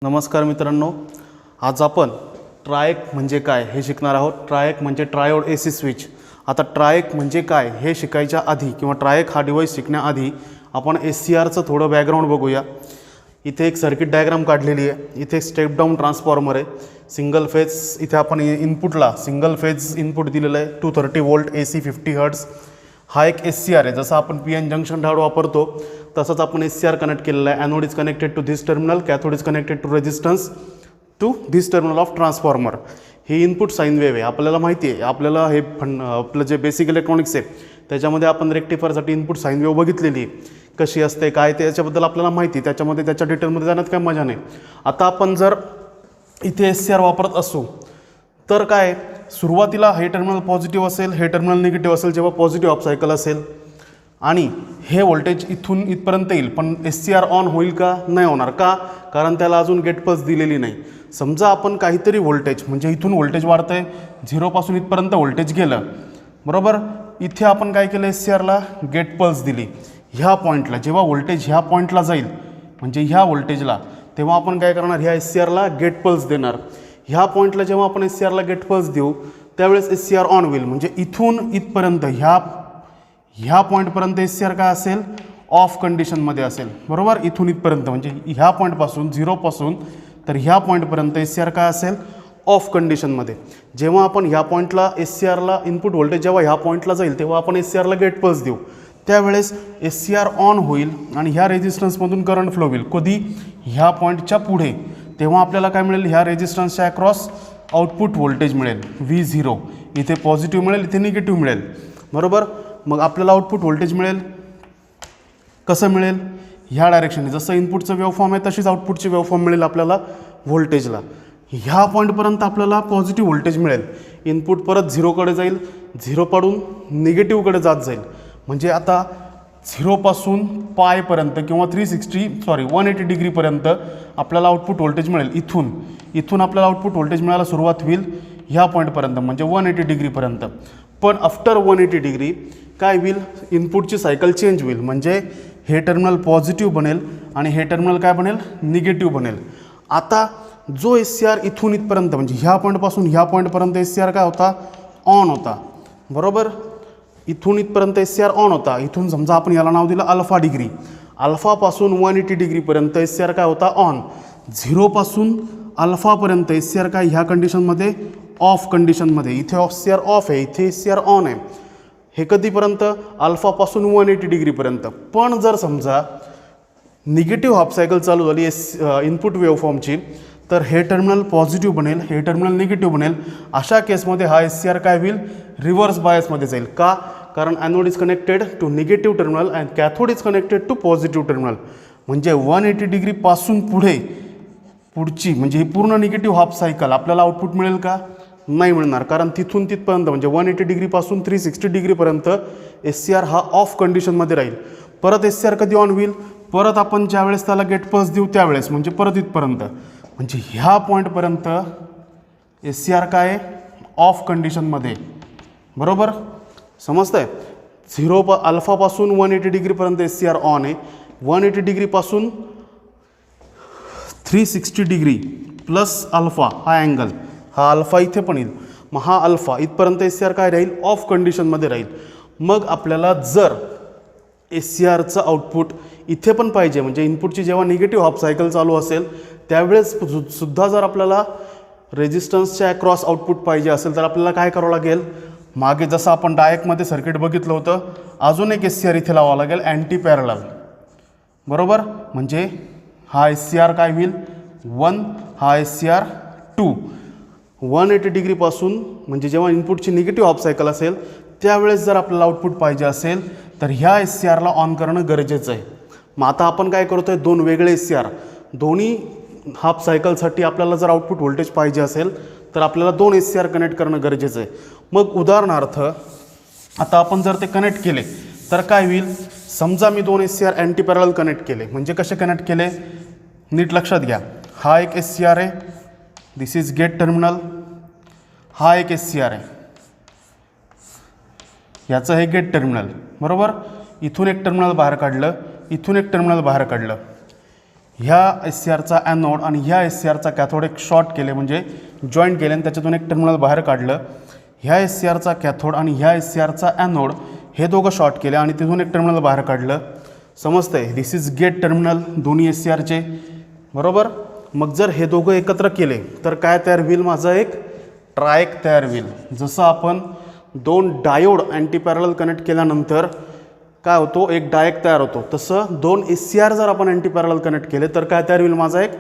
नमस्कार मित्रांनो, आज आपण ट्रायक म्हणजे काय हे शिकणार आहोत। ट्रायक म्हणजे ट्रायोड एसी स्विच। आता ट्रायक म्हणजे काय हे शिकायच्या आधी किंवा ट्रायक हा डिव्हाइस शिकण्याआधी आपण SCRचं थोडं बॅकग्राऊंड बघूया। इथे एक सर्किट डायग्राम काढलेली आहे। इथे स्टेप डाऊन ट्रान्सफॉर्मर आहे, सिंगल फेज। इथे आपण इनपुटला सिंगल फेज इनपुट दिलेलं आहे 230 वोल्ट AC 50 हर्ट्ज। हा एक SCR आहे, जसं आपण PN जंक्शन डायोड वापरतो तसंच आपण SCR कनेक्ट केलेला आहे। Anode is connected to this terminal, cathode is connected to resistance to this terminal of transformer. ही इनपुट साइन वेव्ह आहे। आपल्याला माहिती आहे, आपल्याला हे आपलं जे बेसिक इलेक्ट्रॉनिक्स आहे त्याच्यामध्ये आपण रेक्टिफायरसाठी इनपुट साइन वेव्ह बघितलेली आहे, कशी असते काय ते याच्याबद्दल आपल्याला माहिती। त्याच्यामध्ये त्याच्या डिटेलमध्ये जाण्यात काय मजा नाही। आता आपण जर इथे SCR वापरत असू तर काय, सुरुवातीला हे टर्मिनल पॉझिटिव्ह असेल, हे टर्मिनल निगेटिव्ह असेल जेव्हा पॉझिटिव्ह ऑफ सायकल असेल, आणि हे व्होल्टेज इथून इथपर्यंत येईल। पण SCR ऑन होईल का? नाही होणार। का? कारण त्याला अजून गेट पल्स दिलेली नाही। समजा आपण काहीतरी व्होल्टेज म्हणजे इथून व्होल्टेज वाढतंय, 0 पासून इथपर्यंत व्होल्टेज गेलं, बरोबर। इथे आपण काय केलं, SCRला गेट पल्स दिली। ह्या पॉईंटला जेव्हा व्होल्टेज ह्या पॉईंटला जाईल म्हणजे ह्या व्होल्टेजला, तेव्हा आपण काय करणार, ह्या SCRला गेट पल्स देणार। ह्या पॉईंटला जेव्हा आपण SCRला गेट पल्स देऊ त्यावेळेस SCR ऑन होईल। म्हणजे इथून इथपर्यंत ह्या पॉईंटपर्यंत SCR काय असेल, ऑफ कंडिशनमध्ये असेल, बरोबर। इथून इथपर्यंत म्हणजे ह्या पॉईंटपासून 0 पासून तर ह्या पॉईंटपर्यंत SCR काय असेल, ऑफ कंडिशनमध्ये। जेव्हा आपण ह्या पॉईंटला SCRला इनपुट व्होल्टेज जेव्हा ह्या पॉईंटला जाईल तेव्हा आपण SCRला गेट पल्स देऊ, त्यावेळेस SCR ऑन होईल आणि ह्या रेजिस्टन्समधून करंट फ्लो होईल। कधी? ह्या पॉईंटच्या पुढे। तेव्हा आपल्याला काय मिळेल, ह्या रेजिस्टन्सच्या अक्रॉस आउटपुट व्होल्टेज मिळेल V0। इथे पॉझिटिव्ह मिळेल, इथे निगेटिव्ह मिळेल, बरोबर। मग आपल्याला आउटपुट व्होल्टेज मिळेल, कसं मिळेल, ह्या डायरेक्शनने। जसं इनपुटचं वेव्हफॉर्म आहे तशीच आउटपुटची वेव्हफॉर्म मिळेल आपल्याला व्होल्टेजला। ह्या पॉईंटपर्यंत आपल्याला पॉझिटिव्ह व्होल्टेज मिळेल। इनपुट परत 0कडे जाईल, 0 पाडून निगेटिव्हकडे जात जाईल। म्हणजे आता 0 पासून पायपर्यंत किंवा 180 डिग्रीपर्यंत आपल्याला आउटपुट व्होल्टेज मिळेल। इथून आपल्याला आउटपुट व्होल्टेज मिळायला सुरुवात होईल ह्या पॉईंटपर्यंत म्हणजे 180 डिग्रीपर्यंत। पण आफ्टर 180 डिग्री काय होईल, इनपुटची सायकल चेंज होईल। म्हणजे हे टर्मिनल पॉझिटिव्ह बनेल आणि हे टर्मिनल काय बनेल, निगेटिव्ह बनेल। आता जो SCR इथून इथपर्यंत म्हणजे ह्या पॉईंटपासून ह्या पॉईंटपर्यंत SCR काय होता, ऑन होता, बरोबर। इथून इथपर्यंत SCR ऑन होता। इथून समजा आपण याला नाव दिलं अल्फा डिग्री। अल्फापासून 180 डिग्रीपर्यंत SCR काय होता, ऑन। 0 पासून अल्फापर्यंत SCR काय, ह्या कंडिशनमध्ये ऑफ कंडिशनमध्ये। इथे SCR ऑफ आहे, इथे SCR ऑन आहे। हे कधीपर्यंत, अल्फापासून 180 डिग्रीपर्यंत। पण जर समजा निगेटिव्ह हाफ सायकल चालू झाली इनपुट वेव्हफॉर्मची, तर हे टर्मिनल पॉझिटिव्ह बनेल, हे टर्मिनल निगेटिव्ह बनेल। अशा केसमध्ये हा SCR काय होईल, रिव्हर्स बायसमध्ये जाईल। का? कारण anode is connected to negative terminal and cathode is connected to positive terminal. म्हणजे 180 डिग्रीपासून पुढची म्हणजे ही पूर्ण निगेटिव्ह हाफ सायकल आपल्याला आउटपुट मिळेल का? नाही मिळणार। कारण तिथून तिथपर्यंत म्हणजे 180 डिग्रीपासून 360 डिग्रीपर्यंत SCR हा ऑफ कंडिशनमध्ये राहील। परत SCR कधी ऑन होईल, परत आपण ज्यावेळेस त्याला गेट पल्स देऊ त्यावेळेस, म्हणजे परत इथपर्यंत म्हणजे ह्या पॉईंटपर्यंत SCR काय, ऑफ कंडिशनमध्ये, बरोबर। समजतंय? अल्फापासून 180 डिग्रीपर्यंत SCR ऑन आहे। 180 डिग्रीपासून 360 डिग्री प्लस अल्फा हा अँगल, हा अल्फा इथे पण येईल। मग हा अल्फा इथपर्यंत SCR काय राहील, ऑफ कंडिशनमध्ये राहील। मग आपल्याला जर SCRचं आउटपुट इथे पण पाहिजे म्हणजे इनपुटची जेव्हा निगेटिव्ह हाफ सायकल चालू असेल त्यावेळेस सुद्धा जर आपल्याला रेजिस्टन्सच्या अक्रॉस आउटपुट पाहिजे असेल तर आपल्याला काय करावं लागेल, मागे जसं आपण डायरेक्टमध्ये सर्किट बघितलं होतं, अजून एक SCR इथे लावावं लागेल अँटी पॅरलल, बरोबर। म्हणजे हा SCR काय होईल 1, हा SCR 2। 180 डिग्रीपासून म्हणजे जेव्हा इनपुटची निगेटिव्ह हाफ सायकल असेल त्यावेळेस जर आपल्याला आउटपुट पाहिजे असेल तर ह्या SCRला ऑन करणं गरजेचं आहे। मग आता आपण काय करतो आहे, दोन वेगळे SCR, दोन्ही हाफ सायकलसाठी आपल्याला जर आउटपुट व्होल्टेज पाहिजे असेल तर आपल्याला 2 SCR कनेक्ट करणं गरजेचं आहे। मग उदाहरणार्थ आता आपण जर ते कनेक्ट केले तर काय होईल, समजा मी 2 SCR अँटी पॅरलल कनेक्ट केले। म्हणजे कसे कनेक्ट केले, नीट लक्षात घ्या। हा एक SCR आहे, दिस इज गेट टर्मिनल। हा एक SCR आहे, याचं हे गेट टर्मिनल, बरोबर। इथून एक टर्मिनल बाहेर काढलं, इथून एक टर्मिनल बाहेर काढलं। ह्या एस सी आरचा ॲनोड आणि ह्या एस सी आरचा कॅथोड एक शॉर्ट केले, म्हणजे जॉईंट केले आणि त्याच्यातून एक टर्मिनल बाहेर काढलं. ह्या एस सी आरचा कॅथोड आणि ह्या एस सी आरचा ॲनोड हे दोघं शॉर्ट केले आणि तिथून एक टर्मिनल बाहेर काढलं. समजतंय? दिस इज गेट टर्मिनल दोन्ही एस सी आरचे, बरोबर. मग जर हे दोघं एकत्र केले तर काय तयार होईल? माझं एक ट्रायक तयार होईल. जसं आपण दोन डायोड अँटी पॅरलल कनेक्ट केल्यानंतर काय होतो? एक डायक तयार होतो. तसं दोन एस सी आर जर आपण अँटी पॅरलल कनेक्ट केले तर काय तयार होईल? माझा एक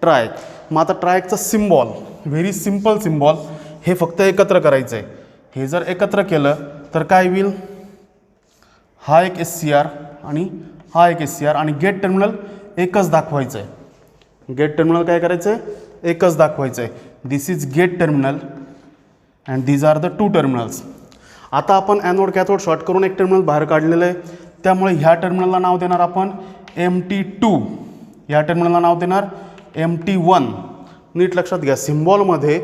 ट्रायक. मग आता ट्रायकचा सिम्बॉल, व्हेरी सिम्पल सिम्बॉल, हे फक्त एकत्र करायचं आहे. हे जर एकत्र केलं तर काय होईल? हा एक एस सी आर आणि हा एक एस सी आर, आणि गेट टर्मिनल एकच दाखवायचं आहे. गेट टर्मिनल काय करायचं आहे? एकच दाखवायचं आहे. This is gate terminal and these are the two terminals. आता आपण ॲनोड कॅथोड शॉर्ट करून एक टर्मिनल बाहेर काढलेलं आहे, त्यामुळे ह्या टर्मिनलला नाव देणार आपण MT2, ह्या टर्मिनलला नाव देणार MT1. नीट लक्षात घ्या, सिम्बॉलमध्ये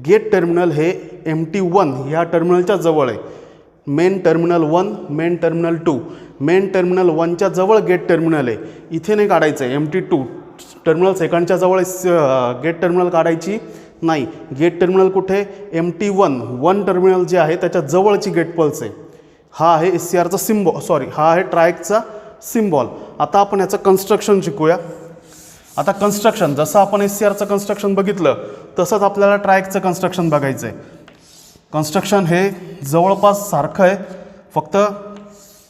गेट टर्मिनल हे MT1 ह्या टर्मिनलच्या जवळ आहे. Main terminal 1, main terminal 2. Main terminal 1च्या जवळ गेट टर्मिनल आहे, इथे नाही काढायचं आहे. MT2 टर्मिनल सेकंडच्या जवळ गेट टर्मिनल काढायची नाही. गेट टर्मिनल कुठे? MT1 1 टर्मिनल जे आहे त्याच्या जवळची गेट पल्स आहे. हा आहे एस सी आरचा सिम्बॉल, हा आहे ट्रायकचा सिम्बॉल. आता आपण याचं कन्स्ट्रक्शन शिकूया. आता कन्स्ट्रक्शन, जसं आपण एस सी आरचं कन्स्ट्रक्शन बघितलं तसंच आपल्याला ट्रायकचं कन्स्ट्रक्शन बघायचं आहे. कन्स्ट्रक्शन हे जवळपास सारखं आहे, फक्त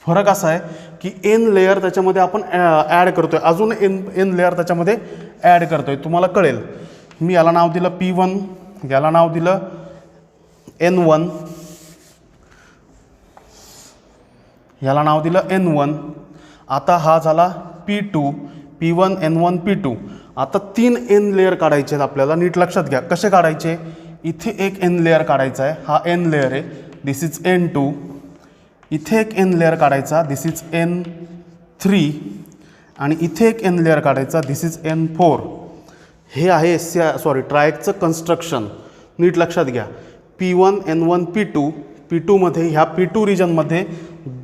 फरक असा आहे की एन लेयर त्याच्यामध्ये आपण ॲड करतो आहे, अजून एन लेयर त्याच्यामध्ये ॲड करतो आहे. तुम्हाला कळेल. मी याला नाव दिलं P1, याला नाव दिलं N1, याला नाव दिलं N1. आता हा झाला P2, P1 N1 P2. आता 3 एन लेयर काढायचे आहेत आपल्याला. नीट लक्षात घ्या कसे काढायचे. इथे एक एन लेयर काढायचा आहे, हा एन लेयर आहे, दिस इज N2. इथे एक एन लेयर काढायचा, दिस इज N3. आणि इथे एक एन लेयर काढायचा, दिस इज N4. हे आहे ट्रायकचं कन्स्ट्रक्शन. नीट लक्षात घ्या. P1 N1 P2, P2मध्ये ह्या P2 रिजनमध्ये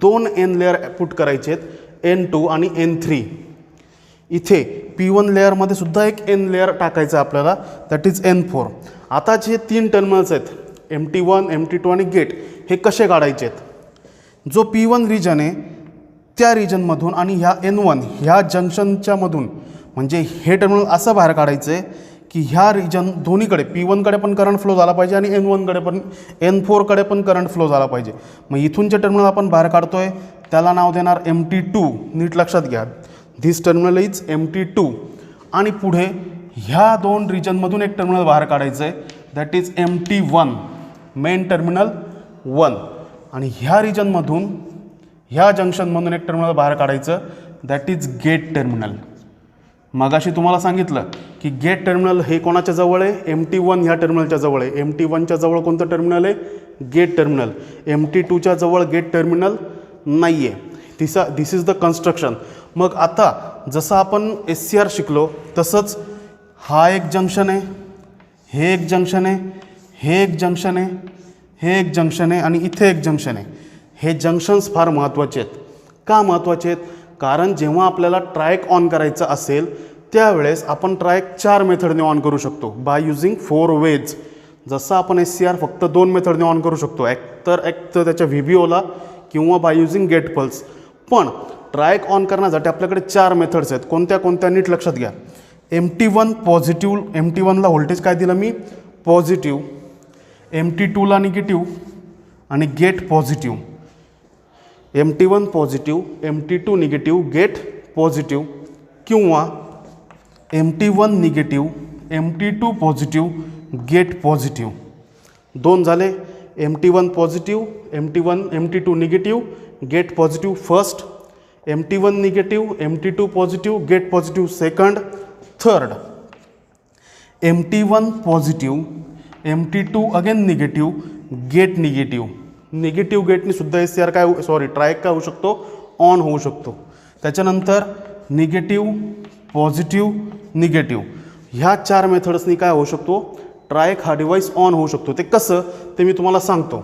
2 एन लेयर पुट करायचे आहेत, N2 आणि N3. इथे P1 लेअरमध्ये सुद्धा एक एन लेयर टाकायचं आहे आपल्याला, दॅट इज N4. आता जे 3 टर्मिनल्स आहेत MT1, MT2 आणि गेट, हे कसे काढायचे आहेत? जो P1 रिजन आहे त्या रिजनमधून आणि ह्या N1 ह्या जंक्शनच्या मधून, म्हणजे हे टर्मिनल असं बाहेर काढायचं आहे की ह्या रिजन दोन्हीकडे P1कडे पण करंट फ्लो झाला पाहिजे आणि N1कडे पण, N4कडे पण करंट फ्लो झाला पाहिजे. मग इथून जे टर्मिनल आपण बाहेर काढतोय त्याला नाव देणार MT2. नीट लक्षात घ्या, धिस टर्मिनल इज MT2. आणि पुढे ह्या 2 रिजनमधून एक टर्मिनल बाहेर काढायचं आहे, that is MT1, main terminal 1. आणि ह्या रिजनमधून, ह्या जंक्शनमधून एक टर्मिनल बाहेर काढायचं, दॅट इज गेट टर्मिनल. मगाशी तुम्हाला सांगितलं की गेट टर्मिनल हे कोणाच्या जवळ आहे? MT1 ह्या टर्मिनलच्या जवळ आहे. MT1च्या जवळ कोणतं टर्मिनल आहे? Gate terminal. MT2च्या जवळ गेट टर्मिनल नाही आहे. This is the construction. मग आता जसं आपण SCR शिकलो तसंच हा एक जंक्शन आहे, हे एक जंक्शन आहे, हे एक जंक्शन आहे, हे एक जंक्शन आहे आणि इथे एक जंक्शन आहे. हे जंक्शन्स फार महत्त्वाचे आहेत. का महत्त्वाचे आहेत? कारण जेव्हा आपल्याला ट्रायक ऑन करायचं असेल त्यावेळेस आपण ट्रायक 4 मेथडने ऑन करू शकतो, बाय युझिंग 4 वेज. जसं आपण SCR फक्त 2 मेथडने ऑन करू शकतो, एक तर त्याच्या VBOला किंवा बाय युझिंग गेट पल्स. पण ट्रायक ऑन करण्यासाठी आपल्याकडे 4 मेथड्स आहेत. कोणत्या कोणत्या? नीट लक्षात घ्या. MT1 पॉझिटिव्ह, MT1ला व्होल्टेज काय दिलं मी? पॉझिटिव्ह. MT2ला निगेटिव्ह आणि gate positive. MT1 positive, MT2 negative, gate positive. किंवा MT1 negative, MT2 positive, gate positive. 2 झाले. MT1 positive, MT2 negative, gate positive first. MT1 negative, MT2 positive, gate positive second. Third, MT1 positive, MT2 again negative, gate negative. Negative गेटनी सुद्धा SCR ट्रायक काय होऊ शकतो? On होऊ शकतो. त्याच्यानंतर negative, positive, negative ह्या 4 मेथड्सनी काय होऊ शकतो? ट्रायक हा डिव्हाइस ऑन होऊ शकतो. ते कसं ते मी तुम्हाला सांगतो.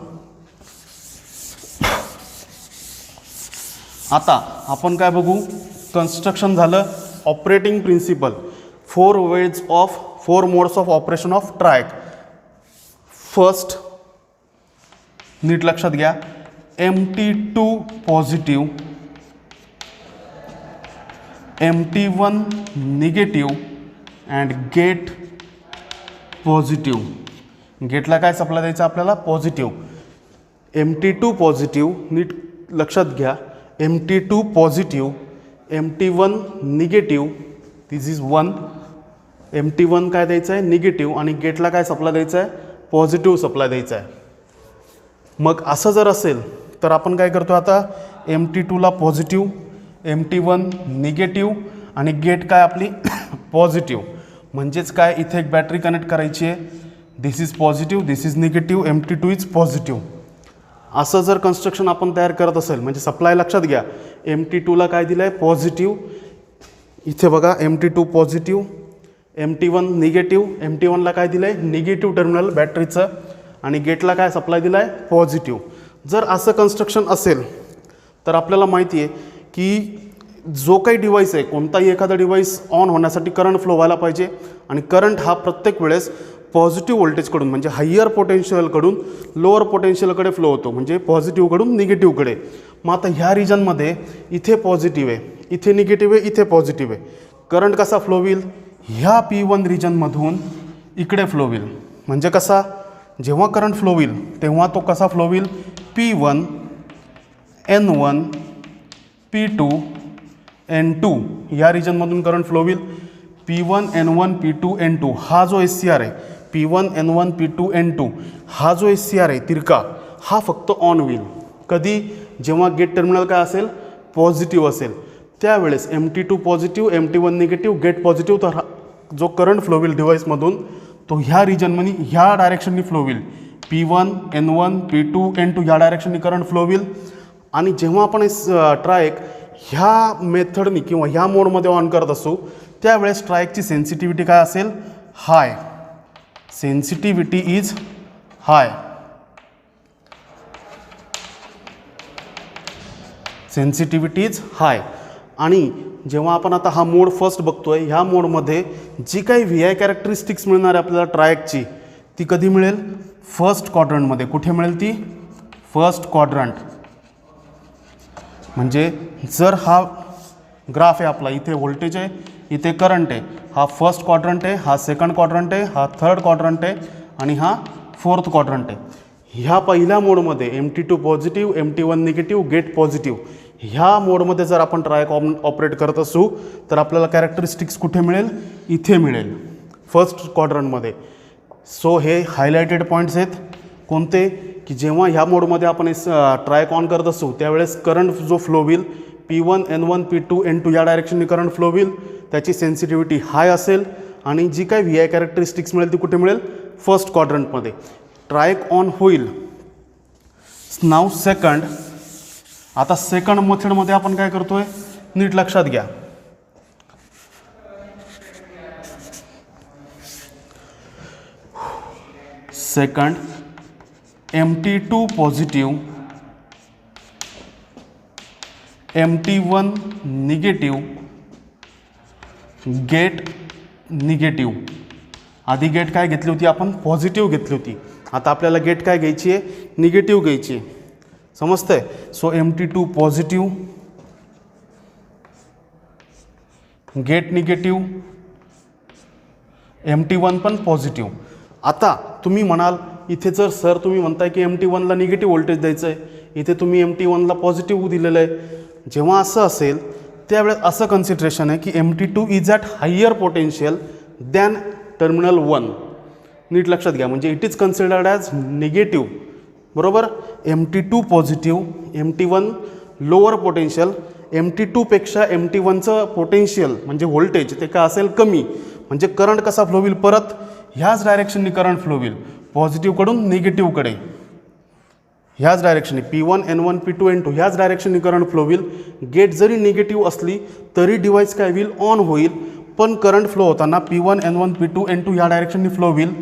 आता आपण काय बघू? कन्स्ट्रक्शन झालं, operating principle, 4 modes of operation of triac. First नीट लक्षात घ्या, MT2 positive, MT1 negative and gate positive. गेटला काय सप्लाय द्यायचं आपल्याला? पॉझिटिव्ह. MT2 पॉझिटिव्ह, नीट लक्षात घ्या, MT2 positive, MT1 negative, this is 1. MT1 काय द्यायचं आहे? निगेटिव्ह. आणि गेटला काय सप्लाय द्यायचं आहे? पॉझिटिव्ह सप्लाय द्यायचा आहे. मग असं जर असेल तर आपण काय करतो आता? MT2ला पॉझिटिव्ह, MT1 निगेटिव्ह आणि गेट काय आपली पॉझिटिव्ह. म्हणजेच काय, इथे एक बॅटरी कनेक्ट करायची आहे. This is positive, this is negative, MT2 is positive. असं जर कन्स्ट्रक्शन आपण तयार करत असेल, म्हणजे सप्लाय लक्षात घ्या, MT2ला काय दिलं आहे? पॉझिटिव्ह. इथे बघा MT2 पॉझिटिव्ह, MT1 निगेटिव्ह, MT1ला काय दिलं आहे? निगेटिव्ह टर्मिनल बॅटरीचं. आणि गेटला काय सप्लाय दिला आहे? पॉझिटिव्ह. जर असं कन्स्ट्रक्शन असेल तर आपल्याला माहिती आहे की जो काही डिव्हाइस आहे, कोणताही एखादा डिव्हाइस ऑन होण्यासाठी करंट फ्लो व्हायला पाहिजे. आणि करंट हा प्रत्येक वेळेस पॉझिटिव्ह व्होल्टेजकडून, म्हणजे हायर पोटेन्शियलकडून लोअर पोटेन्शियलकडे फ्लो होतो, म्हणजे पॉझिटिव्हकडून निगेटिव्हकडे. मग आता ह्या रिजनमध्ये इथे पॉझिटिव्ह आहे, इथे निगेटिव्ह आहे, इथे पॉझिटिव्ह आहे. करंट कसा फ्लो होईल? ह्या P1 रिजनमधून इकडे फ्लो होईल. म्हणजे कसा? जेव्हा करंट फ्लो होईल तेव्हा तो कसा फ्लो होईल? P1 N1 P2 N2 या रिजनमधून करंट फ्लो होईल. P1 N1 P2 N2 हा जो SCR आहे, P1 N1 P2 N2 हा जो SCR आहे तिरका, हा फक्त ऑन होईल. कधी? जेव्हा गेट टर्मिनल काय असेल? पॉझिटिव्ह असेल. त्यावेळेस MT2 positive, MT1 negative, gate positive. तर जो करंट फ्लो होईल डिव्हाइसमधून तो ह्या रिजनमध्ये ह्या डायरेक्शननी फ्लो होईल. P1 N1 P2 N2 ह्या डायरेक्शननी करंट फ्लो होईल. आणि जेव्हा आपण ट्रायक ह्या मेथडनी किंवा ह्या मोडमध्ये ऑन करत असू त्यावेळेस ट्रायकची सेन्सिटिव्हिटी काय असेल? High. Sensitivity is high. Sensitivity is high. आणि जेव्हा आपण आता हा मोड फर्स्ट बघतोय, ह्या मोडमध्ये जी काही VI कॅरेक्टरिस्टिक्स मिळणार आहे आपल्याला ट्रायकची, ती कधी मिळेल? फर्स्ट क्वाड्रंटमध्ये. कुठे मिळेल ती? First quadrant. म्हणजे जर हा ग्राफ आहे आपला, इथे व्होल्टेज आहे, इथे करंट आहे, हा फर्स्ट क्वाड्रंट आहे, हा सेकंड क्वाड्रंट आहे, हा थर्ड क्वाड्रंट आहे आणि हा फोर्थ क्वाड्रंट आहे. ह्या पहिल्या मोडमध्ये MT2 positive, MT1 negative, gate positive, ह्या मोडमध्ये जर आपण ट्रायक ऑपरेट करत असू तर आपल्याला कॅरेक्टरिस्टिक्स कुठे मिळेल? इथे मिळेल, फर्स्ट क्वाड्रंटमध्ये. सो हे हायलाइटेड पॉईंट्स आहेत. कोणते? की जेव्हा ह्या मोडमध्ये आपण ट्रायक ऑन करत असू त्यावेळेस करंट जो फ्लो होईल P1 N1 P2 N2 या डायरेक्शनने करंट फ्लो होईल, त्याची सेन्सिटिव्हिटी हाय असेल. आणि जी काही VI कॅरेक्टरिस्टिक्स मिळेल ती कुठे मिळेल? फर्स्ट क्वाड्रंटमध्ये. ट्रायक ऑन होईल. नाव सेकंड. आता सेकंड मेथडमध्ये आपण काय करतोय? नीट लक्षात घ्या. Second MT2 positive, MT1 negative, gate negative. आधी गेट काय घेतली होती आपण? पॉझिटिव्ह घेतली होती. आता आपल्याला गेट काय घ्यायची आहे? निगेटिव्ह घ्यायची आहे. समजतंय? So MT2 positive, gate negative, MT1 पण पॉझिटिव्ह. आता तुम्ही म्हणाल इथे जर सर तुम्ही म्हणताय की MT1ला निगेटिव्ह व्होल्टेज द्यायचं आहे, इथे तुम्ही MT1ला पॉझिटिव्ह दिलेलं आहे. जेव्हा असं असेल त्यावेळेस असं कन्सिडरेशन आहे की MT2 is at higher potential than terminal 1. नीट लक्षात घ्या. म्हणजे it is considered as negative. बरोबर? MT2 positive, MT1 lower potential. MT2पेक्षा MT1चं पोटेन्शियल म्हणजे व्होल्टेज ते काय असेल? कमी. म्हणजे करंट कसा फ्लो होईल? परत ह्याच डायरेक्शननी करंट फ्लो होईल, पॉझिटिव्हकडून निगेटिव्हकडे. ह्याच डायरेक्शनने P1 N1 P2 N2 ह्याच डायरेक्शनने करंट फ्लो होईल. गेट जरी निगेटिव्ह असली तरी डिव्हाइस काय होईल? ऑन होईल. पण करंट फ्लो होताना P1 N1 P2 N2 ह्या डायरेक्शनने फ्लो होईल,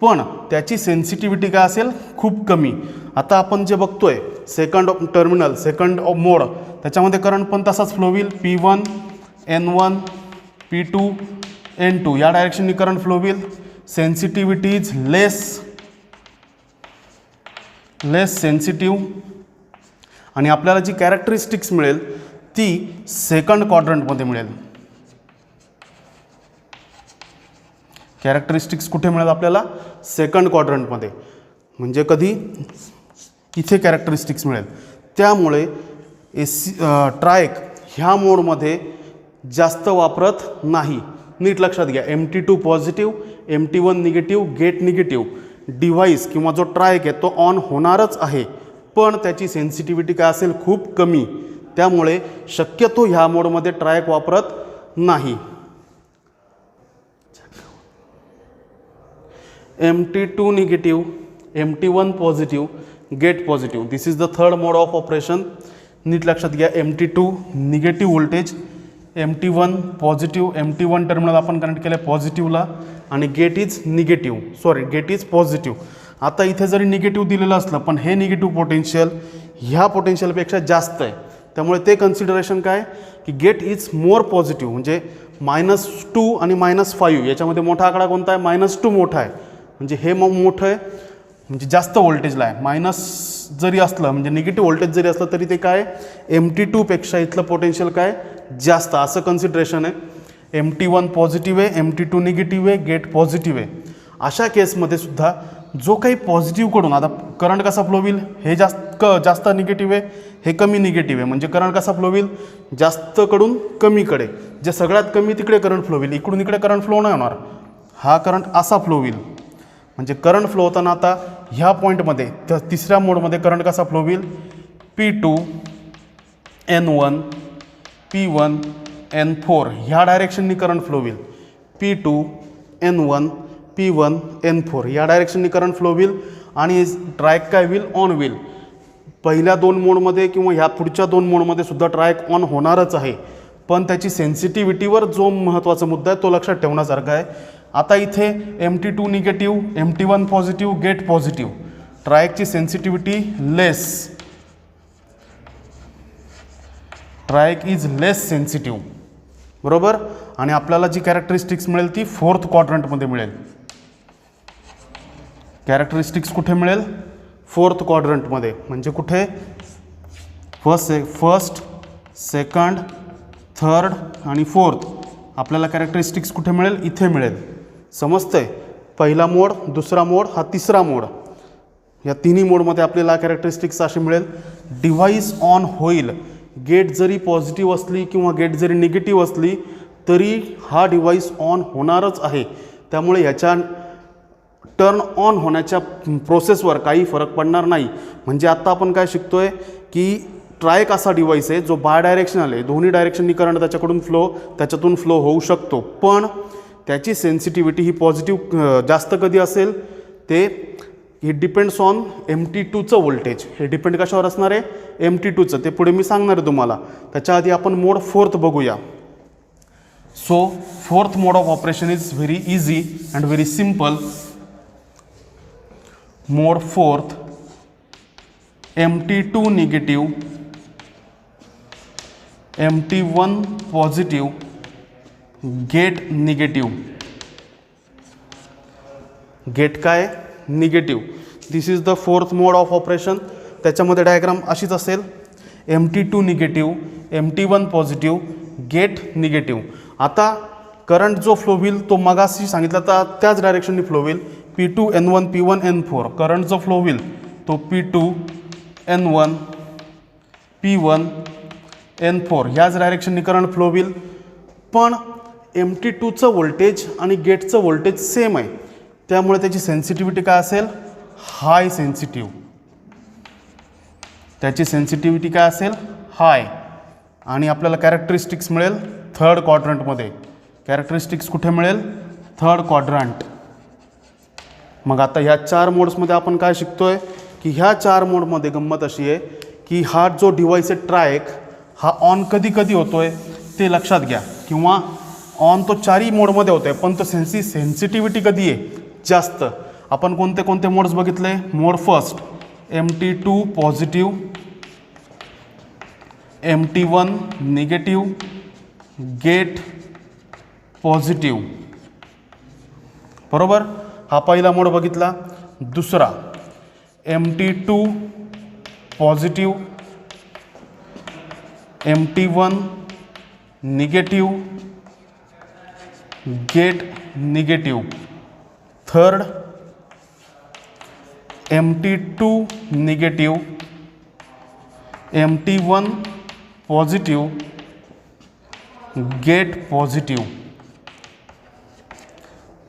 पण त्याची सेन्सिटिव्हिटी काय असेल? खूप कमी. आता आपण जे बघतोय सेकंड टर्मिनल, सेकंड मोड, त्याच्यामध्ये करंट पण तसाच फ्लो होईल. P1 N1 P2N2 या डायरेक्शननी करंट फ्लो होईल. Sensitivity is less sensitive. आणि आपल्याला जी कॅरेक्टरिस्टिक्स मिळेल ती सेकंड क्वाड्रंटमध्ये मिळेल. कॅरेक्टरिस्टिक्स कुठे मिळेल आपल्याला? सेकंड क्वाड्रंटमध्ये. म्हणजे कधी? इथे कॅरेक्टरिस्टिक्स मिळेल. त्यामुळे ट्रायक ह्या मोडमध्ये जास्त वापरत नाही. नीट लक्षात घ्या. MT2 positive, MT1 negative, gate negative. Device किंवा जो ट्रायक आहे तो ऑन होणारच आहे, पण त्याची सेन्सिटिव्हिटी काय असेल? खूप कमी. त्यामुळे शक्यतो ह्या मोडमध्ये ट्रायक वापरत नाही. MT2 negative, MT1 positive, gate positive. This is the third mode of operation. नीट लक्षात घ्या. MT2 negative voltage, MT1 positive. MT1 terminal आपण कनेक्ट केलं आहे पॉझिटिव्हला आणि गेट इज पॉझिटिव्ह. आता इथे जरी निगेटिव्ह दिलेलं असलं पण हे निगेटिव्ह पोटेन्शियल ह्या पोटेन्शियलपेक्षा जास्त आहे. त्यामुळे ते कन्सिडरेशन काय की गेट इज मोर पॉझिटिव्ह. म्हणजे -2 आणि -5 याच्यामध्ये मोठा आकडा कोणता आहे? -2 मोठा आहे. म्हणजे हे मग मोठं आहे, म्हणजे जास्त व्होल्टेजला आहे. मायनस जरी असलं म्हणजे निगेटिव्ह व्होल्टेज जरी असलं तरी ते काय? MT2पेक्षा इथलं पोटेन्शियल काय? जास्त. असं कन्सिडरेशन आहे. MT1 पॉझिटिव्ह आहे, MT2 निगेटिव्ह आहे, गेट पॉझिटिव्ह आहे. अशा केसमध्ये सुद्धा जो काही पॉझिटिव्हकडून आता करंट कसा फ्लो होईल? हे जास्त निगेटिव्ह आहे, हे कमी निगेटिव्ह आहे. म्हणजे करंट कसा फ्लो होईल? जास्तकडून कमीकडे. जे सगळ्यात कमी तिकडे करंट फ्लो होईल, इकडून इकडे करंट फ्लो नाही होणार. हा करंट असा फ्लो होईल. म्हणजे करंट फ्लो होताना आता ह्या पॉईंटमध्ये तिसऱ्या मोडमध्ये करंट कसा फ्लो होईल? P2N1 P1N4 ह्या डायरेक्शननी करंट फ्लो होईल. P2N1 P1N4 या डायरेक्शननी करंट फ्लो होईल आणि ट्रायक काय होईल? ऑन होईल. पहिल्या 2 मोडमध्ये किंवा ह्या पुढच्या 2 मोडमध्ये सुद्धा ट्रायक ऑन होणारच आहे, पण त्याची सेन्सिटिव्हिटीवर जो महत्त्वाचा मुद्दा आहे तो लक्षात ठेवण्यासारखा आहे. आता इथे MT2 negative, MT1 positive, gate positive. ट्रायकची sensitivity less. Triac is less sensitive. बरोबर. आणि आपल्याला जी कॅरेक्टरिस्टिक्स मिळेल ती फोर्थ क्वाड्रंटमध्ये मिळेल. कॅरेक्टरिस्टिक्स कुठे मिळेल? फोर्थ क्वाड्रंटमध्ये. म्हणजे कुठे? फर्स्ट, सेकंड, थर्ड आणि फोर्थ. आपल्याला कॅरेक्टरिस्टिक्स कुठे मिळेल? इथे मिळेल. समजतंय? पहिला मोड, दुसरा मोड, हा तिसरा मोड. या तिन्ही मोडमध्ये आपल्याला कॅरेक्टरिस्टिक्स अशी मिळेल. डिव्हाइस ऑन होईल. गेट जरी पॉझिटिव्ह असली किंवा गेट जरी निगेटिव्ह असली तरी हा डिव्हाइस ऑन होणारच आहे. त्यामुळे ह्याच्या टर्न ऑन होण्याच्या प्रोसेसवर काही फरक पडणार नाही. म्हणजे आत्ता आपण काय शिकतोय की ट्रायक असा डिव्हाइस आहे जो बायडायरेक्शनल आहे. दोन्ही डायरेक्शननी करंट त्याच्यातून फ्लो होऊ शकतो, पण त्याची सेन्सिटिव्हिटी ही पॉझिटिव्ह जास्त कधी असेल? ते हे डिपेंड्स ऑन MT2चं व्होल्टेज. हे डिपेंड कशावर असणार आहे? MT2चं. ते पुढे मी सांगणार आहे तुम्हाला. त्याच्या आधी आपण मोड फोर्थ बघूया. So fourth mode of operation is very easy and very simple. Mode fourth, MT2 negative, MT1 positive, gate negative. Gate काय? Negative. This is the fourth mode of operation. त्याच्यामध्ये डायग्राम अशीच असेल. MT2 negative, MT1 positive, gate negative. आता current जो flow होईल तो मगाशी सांगितला तर त्याच डायरेक्शननी फ्लो होईल. P2N1 P1N4 करंट जो फ्लो होईल तो P2N1 P1N4 ह्याच डायरेक्शननी करंट फ्लो होईल. पण MT2चं व्होल्टेज आणि गेटचं व्होल्टेज सेम आहे. त्यामुळे त्याची सेन्सिटिव्हिटी काय असेल? हाय सेन्सिटिव्ह. त्याची सेन्सिटिव्हिटी काय असेल? हाय. आणि आपल्याला कॅरेक्टरिस्टिक्स मिळेल थर्ड क्वाड्रंटमध्ये. कॅरेक्टरिस्टिक्स कुठे मिळेल? Third quadrant. मग आता ह्या 4 मोड्समध्ये आपण काय शिकतोय की ह्या 4 मोडमध्ये गंमत अशी आहे की हा जो डिव्हाइस आहे ट्रायक हा ऑन कधी कधी होतोय ते लक्षात घ्या. किंवा ऑन तो 4ही मोडमध्ये होतोय, पण तो सेन्सिटिव्हिटी कधी आहे? जास्त. आपण कोणते कोणते मोड्स बघितले? Mode first MT2 positive, MT1 negative, gate positive, बरोबर. हा पहिला मोड बघितला. दुसरा MT2 positive, MT1 negative, gate negative. Third MT2 negative, MT1 positive, gate positive.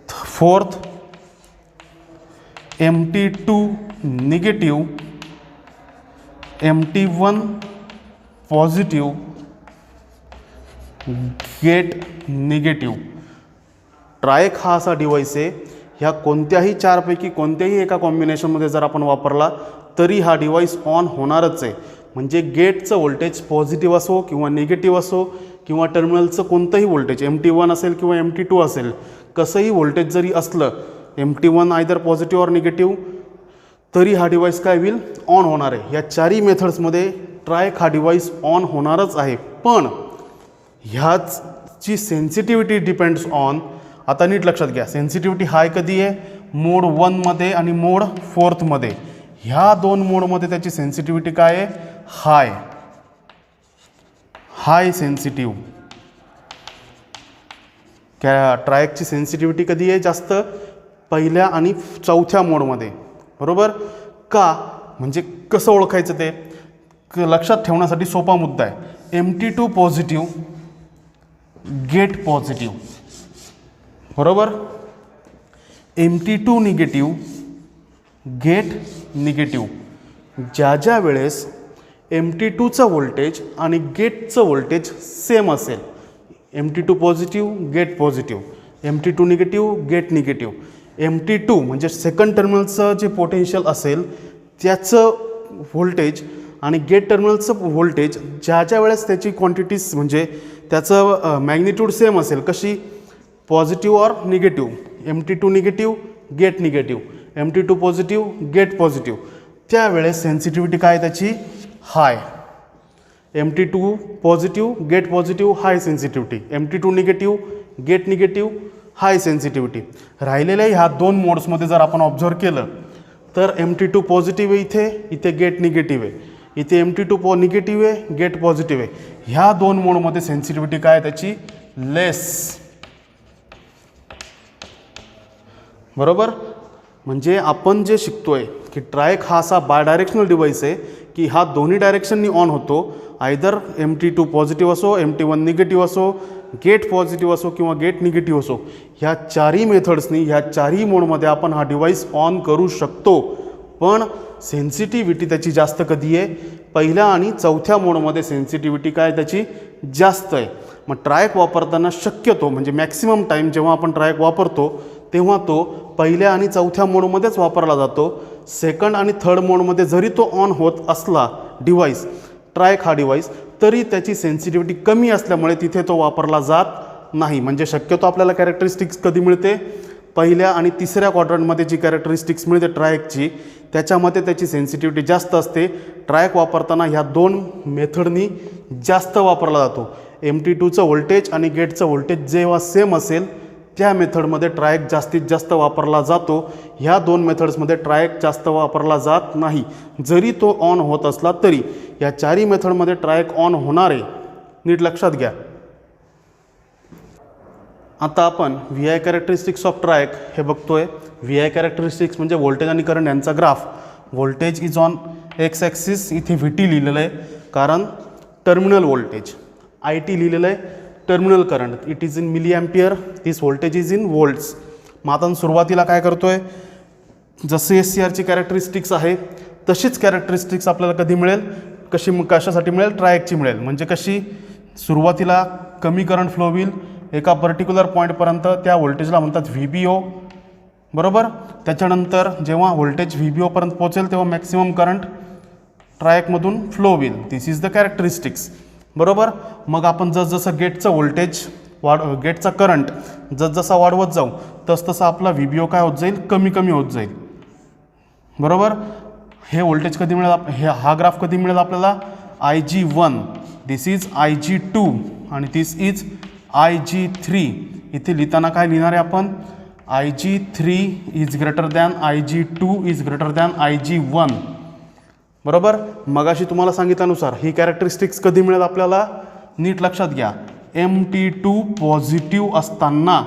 Fourth MT2 negative, MT1 positive, gate negative. Triac हा असा device आहे, ह्या कोणत्याही चारपैकी कोणत्याही एका कॉम्बिनेशनमध्ये जर आपण वापरला तरी हा डिव्हाइस ऑन होणारच आहे. म्हणजे गेटचं व्होल्टेज पॉझिटिव्ह असो किंवा निगेटिव्ह असो किंवा टर्मिनलचं कोणतंही व्होल्टेज MT1 असेल किंवा MT2 असेल, कसंही व्होल्टेज जरी असलं, MT1 आयदर पॉझिटिव्ह और निगेटिव्ह, तरी हा डिव्हाइस काय होईल, ऑन होणार आहे. या चारही मेथड्समध्ये ट्रायक हा डिव्हाइस ऑन होणारच आहे. पण ह्याची सेन्सिटिव्हिटी डिपेंड्स ऑन, आता नीट लक्षात घ्या, सेन्सिटिव्हिटी हाय कधी आहे, मोड 1मध्ये आणि मोड 4मध्ये. ह्या दोन मोडमध्ये त्याची सेन्सिटिव्हिटी काय आहे, हाय सेन्सिटिव्ह. ट्रायकची सेन्सिटिव्हिटी कधी आहे जास्त, पहिल्या आणि चौथ्या मोडमध्ये, बरोबर. का म्हणजे कसं ओळखायचं ते लक्षात ठेवण्यासाठी सोपा मुद्दा आहे. MT2 पॉझिटिव्ह, गेट पॉझिटिव्ह, बरोबर. MT2 negative, gate negative. ज्या वेळेस MT2चं व्होल्टेज आणि गेटचं व्होल्टेज सेम असेल, MT2 positive, gate positive, MT2 negative, gate negative. MT2 म्हणजे सेकंड टर्मिनलचं जे पोटेन्शियल असेल त्याचं व्होल्टेज आणि गेट टर्मिनलचं व्होल्टेज ज्या वेळेस त्याची क्वांटिटीज म्हणजे त्याचं मॅग्निट्यूड सेम असेल, कशी, पॉझिटिव्ह और negative, MT2 negative, gate negative, MT2 positive, gate positive, त्यावेळेस सेन्सिटिव्हिटी काय त्याची, high. MT2 positive, gate positive, high sensitivity. MT2 negative, gate negative, high sensitivity. राहिलेल्या ह्या दोन मोड्समध्ये जर आपण ऑब्झर्व केलं तर MT2 पॉझिटिव्ह आहे, इथे गेट निगेटिव्ह आहे, इथे MT2 निगेटिव्ह आहे, गेट पॉझिटिव्ह आहे. ह्या दोन मोडमध्ये सेन्सिटिव्हिटी काय त्याची, लेस, बरोबर. म्हणजे आपण जे शिकतोय की ट्रायक हा असा बायडायरेक्शनल डिव्हाइस आहे की हा दोन्ही डायरेक्शननी ऑन होतो. आयदर MT2 पॉझिटिव्ह असो, MT1 निगेटिव्ह असो, गेट पॉझिटिव्ह असो किंवा गेट निगेटिव्ह असो, ह्या चारही मेथड्सनी ह्या चारही मोडमध्ये आपण हा डिव्हाइस ऑन करू शकतो. पण सेन्सिटिव्हिटी त्याची जास्त कधी आहे, पहिल्या आणि चौथ्या मोडमध्ये सेन्सिटिव्हिटी काय त्याची जास्त आहे. मग ट्रायक वापरताना शक्यतो म्हणजे मॅक्सिमम टाईम जेव्हा आपण ट्रायक वापरतो तेव्हा तो पहिल्या आणि चौथ्या मोडमध्येच वापरला जातो. सेकंड आणि थर्ड मोडमध्ये जरी तो ऑन होत असला डिव्हाइस, ट्रायक हा डिव्हाइस, तरी त्याची सेन्सिटिव्हिटी कमी असल्यामुळे तिथे तो वापरला जात नाही. म्हणजे शक्यतो आपल्याला कॅरेक्टरिस्टिक्स कधी मिळते, पहिल्या आणि तिसऱ्या क्वाड्रंटमध्ये जी कॅरेक्टरिस्टिक्स मिळते ट्रायकची, त्याच्यामध्ये त्याची सेन्सिटिव्हिटी जास्त असते. ट्रायक वापरताना ह्या दोन मेथडनी जास्त वापरला जातो. MT2चं व्होल्टेज आणि गेटचं व्होल्टेज जेव्हा सेम असेल त्या मेथडमध्ये ट्रायक जास्तीत जास्त वापरला जातो. ह्या दोन मेथड्समध्ये ट्रायक जास्त वापरला जात नाही. जरी तो ऑन होत असला तरी या चारही मेथडमध्ये ट्रायक ऑन होणार आहे, नीट लक्षात घ्या. आता आपण VI कॅरेक्टरिस्टिक्स ऑफ ट्रायक हे बघतोय. VI कॅरेक्टरिस्टिक्स म्हणजे व्होल्टेज आणि करंट यांचा graph. Voltage is on x axis, इथे VT लिहिलेलं आहे कारण टर्मिनल व्होल्टेज. IT लिहिलेलं आहे terminal current. It is in milli ampere, this voltage is in volts. मग आता सुरुवातीला काय करतोय, जसे SCRची कॅरेक्टरिस्टिक्स आहे तशीच कॅरेक्टरिस्टिक्स आपल्याला कधी मिळेल, कशासाठी मिळेल, ट्रायकची मिळेल. म्हणजे कशी, सुरुवातीला कमी करंट फ्लो होईल एका पर्टिक्युलर पॉईंटपर्यंत, त्या व्होल्टेजला म्हणतात VBO, बरोबर. त्याच्यानंतर जेव्हा व्होल्टेज VBOपर्यंत पोहोचेल तेव्हा मॅक्सिमम करंट ट्रायकमधून फ्लो होईल. दिस इज द कॅरेक्टरिस्टिक्स, बरोबर. मग आपण जसजसं गेटचं व्होल्टेज गेटचा करंट जसजसा वाढवत जाऊ तसतसा आपला VBO काय होत जाईल, कमी कमी होत जाईल, बरोबर. हे व्होल्टेज कधी मिळेल, हा ग्राफ कधी मिळेल आपल्याला, IG1, दिस इज IG2 आणि दिस इज IG3 इथे लिहिताना काय लिहिणार आहे आपण, IG3 is greater than IG2 is greater than IG1. बरोबर. मगाशी तुम्हाला सांगितल्यानुसार ही कॅरेक्टरिस्टिक्स कधी मिळेल आपल्याला, नीट लक्षात घ्या. MT2 पॉझिटिव्ह असताना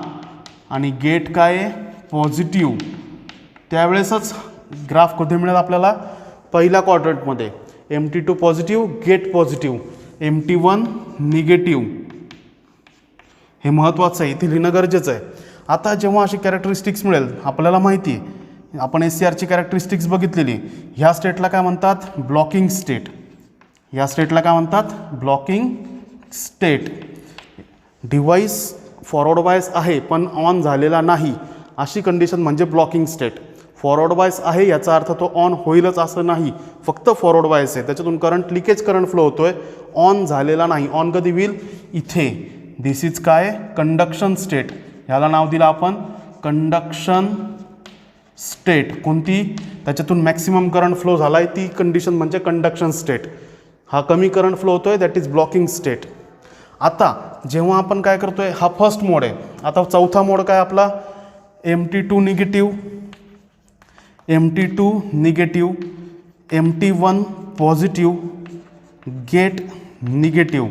आणि गेट काय आहे पॉझिटिव्ह, त्यावेळेसच ग्राफ कधी मिळेल आपल्याला, पहिल्या क्वाड्रंटमध्ये. MT2 positive, gate positive, MT1 negative. हे महत्त्वाचं आहे, इथे लिहिणं गरजेचं आहे. आता जेव्हा अशी कॅरेक्टरिस्टिक्स मिळेल, आपल्याला माहिती आहे, आपण SCRची कॅरेक्टरिस्टिक्स बघितलेली. ह्या स्टेटला काय म्हणतात, ब्लॉकिंग स्टेट. या स्टेटला काय म्हणतात, blocking state. Device forward bias आहे पण ऑन झालेला नाही, अशी कंडिशन म्हणजे ब्लॉकिंग स्टेट. फॉरवर्ड बायस आहे याचा अर्थ तो ऑन होईलच असं नाही, फक्त फॉरवर्ड बायस आहे, त्याच्यातून करंट लिकेज करंट फ्लो होतोय, ऑन झालेला नाही. ऑन कधी होईल, इथे. दिस इज काय, कंडक्शन स्टेट. ह्याला नाव दिलं आपण कंडक्शन स्टेट. कोणती, त्याच्यातून मॅक्सिमम करंट फ्लो झाला आहे ती कंडिशन म्हणजे कंडक्शन स्टेट. हा कमी करंट फ्लो होतोय, दॅट इज ब्लॉकिंग स्टेट. आता जेव्हा आपण काय करतोय, हा फर्स्ट मोड आहे. आता चौथा मोड काय आपला, MT2 negative, MT2 negative, MT1 positive, gate negative.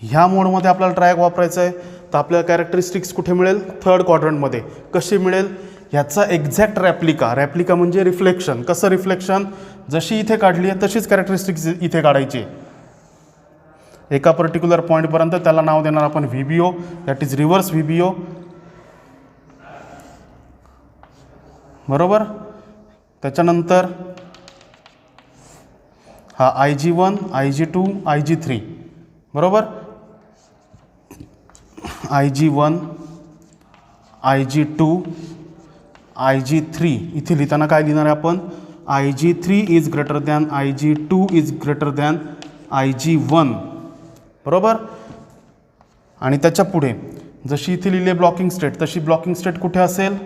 ह्या मोडमध्ये आपल्याला ट्रायक वापरायचं आहे. तर आपल्याला कॅरेक्टरिस्टिक्स कुठे मिळेल, थर्ड क्वाड्रंटमध्ये. कशी मिळेल, ह्याचा एक्झॅक्ट रॅप्लिका म्हणजे रिफ्लेक्शन. कसं रिफ्लेक्शन, जशी इथे काढली आहे तशीच कॅरेक्टरिस्टिक्स इथे काढायची. एका पर्टिक्युलर पॉईंटपर्यंत, त्याला नाव देणार आपण VBO, that is reverse VBO. बरोबर. त्याच्यानंतर हा IG1, IG2, IG3. बरोबर. IG1, IG2, IG3. इथे लिहिताना काय लिहिणार आहे आपण, IG3 is greater than IG2 is greater than IG1. बरोबर. आणि त्याच्या पुढे जशी इथे लिहिले ब्लॉकिंग स्टेट, तशी ब्लॉकिंग स्टेट कुठे असेल,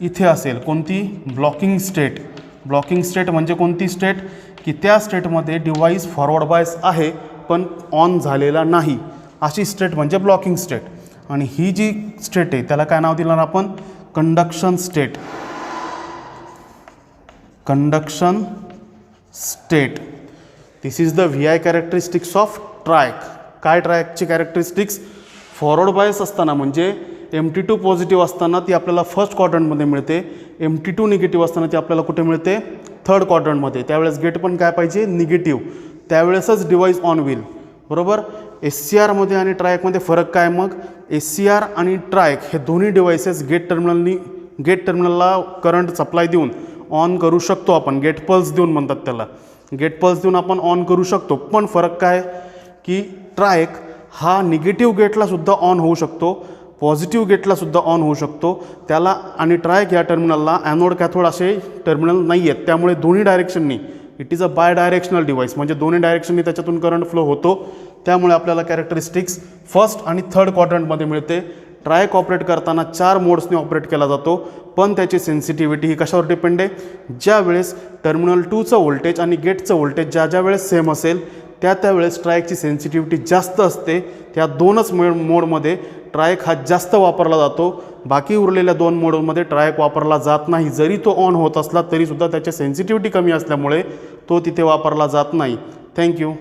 इथे असेल. कोणती, ब्लॉकिंग स्टेट. ब्लॉकिंग स्टेट म्हणजे कोणती स्टेट, की त्या स्टेटमध्ये डिव्हाइस फॉरवर्ड बायस आहे पण ऑन झालेला नाही, अशी स्टेट म्हणजे ब्लॉकिंग स्टेट. आणि ही जी स्टेट आहे त्याला काय नाव दिलं आपण, conduction state. Conduction state. This is the VI characteristics of ट्रायक. काय ट्रायकची कॅरेक्टरिस्टिक्स, फॉरवर्ड बायस असताना म्हणजे MT2 पॉझिटिव्ह असताना ती आपल्याला फर्स्ट क्वाड्रंटमध्ये मिळते, MT2 निगेटिव्ह असताना ती आपल्याला कुठे मिळते, थर्ड क्वाड्रंटमध्ये. त्यावेळेस गेट पण काय पाहिजे, निगेटिव्ह. त्यावेळेसच डिव्हाइस ऑन होईल. बरोबर. SCRमध्ये आणि ट्रायकमध्ये फरक काय मग, SCR आणि ट्रायक हे दोन्ही डिव्हाइसेस गेट टर्मिनलला करंट सप्लाय देऊन ऑन करू शकतो आपण. गेट पल्स देऊन म्हणतात त्याला, गेट पल्स देऊन आपण ऑन करू शकतो. पण फरक काय, की ट्रायक हा निगेटिव्ह गेटलासुद्धा ऑन होऊ शकतो, पॉझिटिव्ह गेटलासुद्धा ऑन होऊ शकतो त्याला. आणि ट्रायक या टर्मिनलला ॲनोड कॅथोड असे टर्मिनल नाही आहेत, त्यामुळे दोन्ही डायरेक्शननी it is a bidirectional device, म्हणजे दोन्ही डायरेक्शननी त्याच्यातून करंट फ्लो होतो. त्यामुळे आपल्याला कॅरेक्टरिस्टिक्स फर्स्ट आणि थर्ड क्वाड्रंटमध्ये मिळते. ट्रायक ऑपरेट करताना 4 मोड्सने ऑपरेट केला जातो, पण त्याची सेन्सिटिव्हिटी ही कशावर डिपेंड आहे, ज्या वेळेस टर्मिनल 2चं व्होल्टेज आणि गेटचं व्होल्टेज ज्या वेळेस सेम असेल त्यावेळेस ट्रायकची सेन्सिटिव्हिटी जास्त असते. त्या 2च मोडमध्ये ट्रायक हा जास्त वापरला जातो. बाकी उरलेल्या 2 मोडमध्ये ट्रायक वापरला जात नाही. जरी तो ऑन होत असला तरीसुद्धा त्याची सेन्सिटिव्हिटी कमी असल्यामुळे तो तिथे वापरला जात नाही. थँक्यू.